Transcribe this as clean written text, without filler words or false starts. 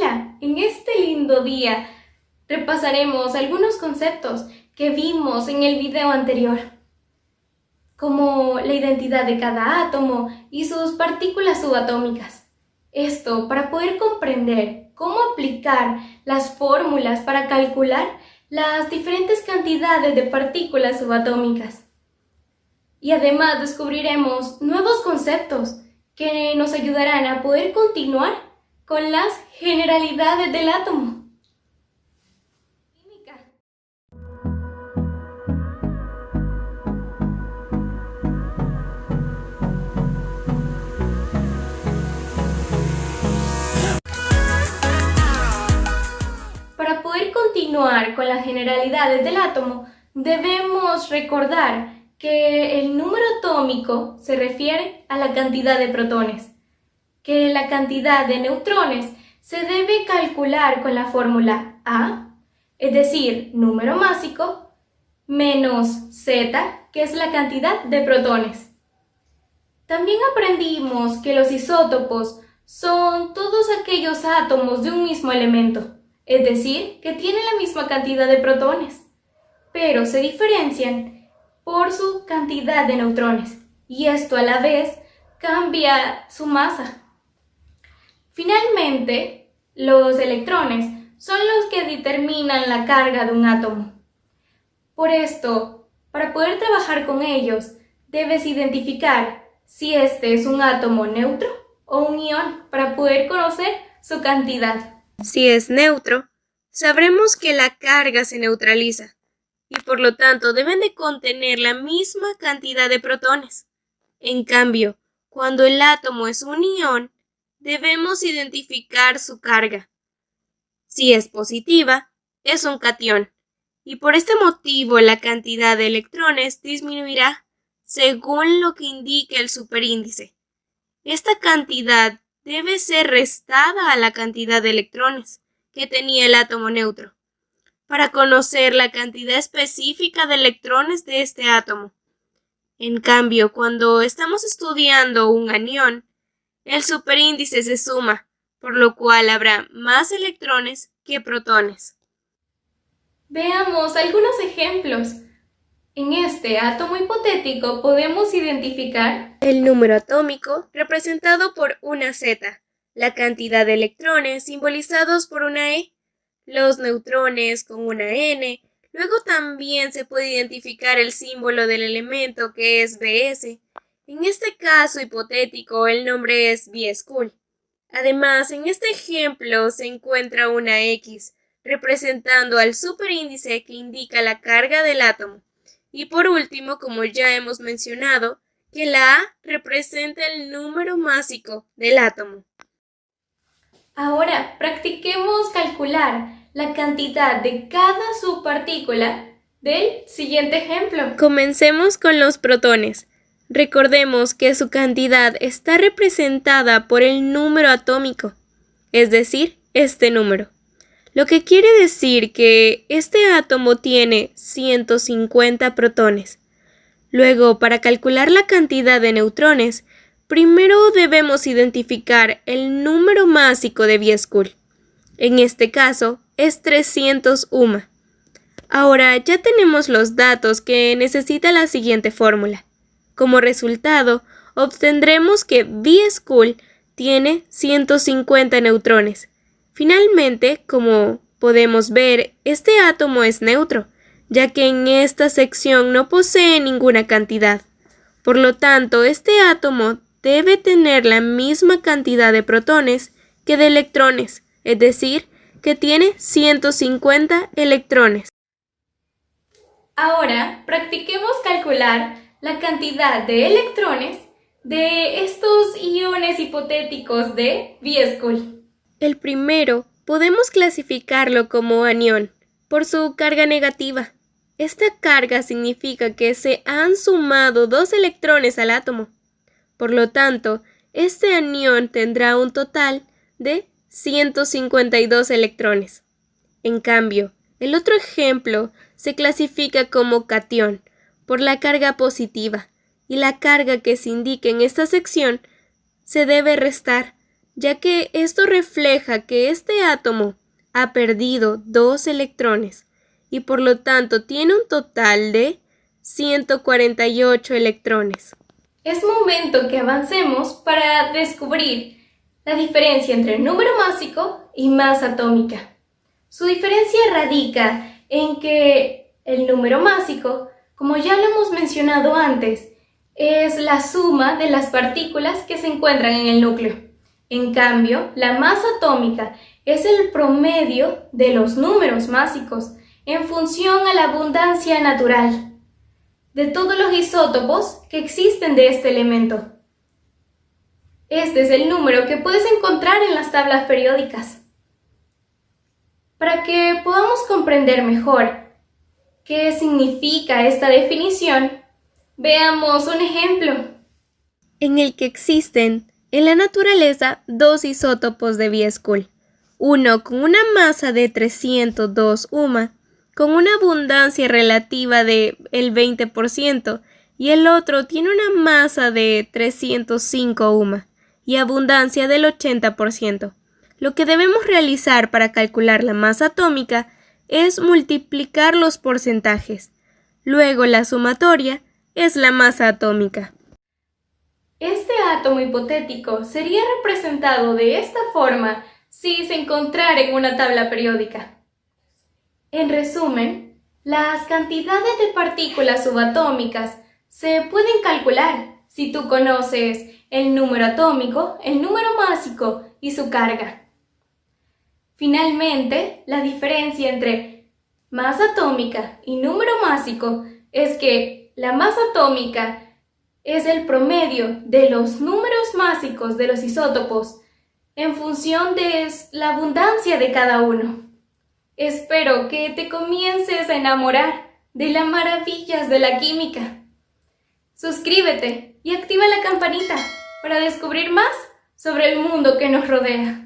Hola, en este lindo día repasaremos algunos conceptos que vimos en el video anterior, como la identidad de cada átomo y sus partículas subatómicas. Esto para poder comprender cómo aplicar las fórmulas para calcular las diferentes cantidades de partículas subatómicas. Y además descubriremos nuevos conceptos que nos ayudarán a poder continuar con las generalidades del átomo. Química. Para poder continuar con las generalidades del átomo, debemos recordar que el número atómico se refiere a la cantidad de protones, que la cantidad de neutrones se debe calcular con la fórmula A, es decir, número másico, menos Z, que es la cantidad de protones. También aprendimos que los isótopos son todos aquellos átomos de un mismo elemento, es decir, que tienen la misma cantidad de protones, pero se diferencian por su cantidad de neutrones, y esto a la vez cambia su masa. Finalmente, los electrones son los que determinan la carga de un átomo. Por esto, para poder trabajar con ellos, debes identificar si este es un átomo neutro o un ion para poder conocer su cantidad. Si es neutro, sabremos que la carga se neutraliza y por lo tanto deben de contener la misma cantidad de protones. En cambio, cuando el átomo es un ion, debemos identificar su carga. Si es positiva, es un catión, y por este motivo la cantidad de electrones disminuirá según lo que indique el superíndice. Esta cantidad debe ser restada a la cantidad de electrones que tenía el átomo neutro, para conocer la cantidad específica de electrones de este átomo. En cambio, cuando estamos estudiando un anión, el superíndice se suma, por lo cual habrá más electrones que protones. Veamos algunos ejemplos. En este átomo hipotético podemos identificar el número atómico representado por una Z, la cantidad de electrones simbolizados por una E, los neutrones con una N. Luego también se puede identificar el símbolo del elemento que es Bs. En este caso hipotético el nombre es B-School. Además, en este ejemplo se encuentra una X, representando al superíndice que indica la carga del átomo. Y por último, como ya hemos mencionado, que la A representa el número másico del átomo. Ahora practiquemos calcular la cantidad de cada subpartícula del siguiente ejemplo. Comencemos con los protones. Recordemos que su cantidad está representada por el número atómico, es decir, este número. Lo que quiere decir que este átomo tiene 150 protones. Luego, para calcular la cantidad de neutrones, primero debemos identificar el número másico de B-School. En este caso, es 300 UMA. Ahora ya tenemos los datos que necesita la siguiente fórmula. Como resultado, obtendremos que B-School tiene 150 neutrones. Finalmente, como podemos ver, este átomo es neutro, ya que en esta sección no posee ninguna cantidad. Por lo tanto, este átomo debe tener la misma cantidad de protones que de electrones, es decir, que tiene 150 electrones. Ahora practiquemos calcular la cantidad de electrones de estos iones hipotéticos de B-School. El primero podemos clasificarlo como anión por su carga negativa. Esta carga significa que se han sumado 2 electrones al átomo. Por lo tanto, este anión tendrá un total de 152 electrones. En cambio, el otro ejemplo se clasifica como catión por la carga positiva, y la carga que se indique en esta sección se debe restar, ya que esto refleja que este átomo ha perdido 2 electrones y por lo tanto tiene un total de 148 electrones. Es momento que avancemos para descubrir la diferencia entre número másico y masa atómica. Su diferencia radica en que el número másico, como ya lo hemos mencionado antes, es la suma de las partículas que se encuentran en el núcleo. En cambio, la masa atómica es el promedio de los números másicos en función a la abundancia natural de todos los isótopos que existen de este elemento. Este es el número que puedes encontrar en las tablas periódicas. Para que podamos comprender mejor qué significa esta definición, veamos un ejemplo en el que existen en la naturaleza 2 isótopos de Biescul, uno con una masa de 302 UMA, con una abundancia relativa de el 20%, y el otro tiene una masa de 305 UMA y abundancia del 80%. Lo que debemos realizar para calcular la masa atómica es multiplicar los porcentajes. Luego la sumatoria es la masa atómica. Este átomo hipotético sería representado de esta forma si se encontrara en una tabla periódica. En resumen, las cantidades de partículas subatómicas se pueden calcular si tú conoces el número atómico, el número másico y su carga. Finalmente, la diferencia entre masa atómica y número másico es que la masa atómica es el promedio de los números másicos de los isótopos en función de la abundancia de cada uno. Espero que te comiences a enamorar de las maravillas de la química. Suscríbete y activa la campanita para descubrir más sobre el mundo que nos rodea.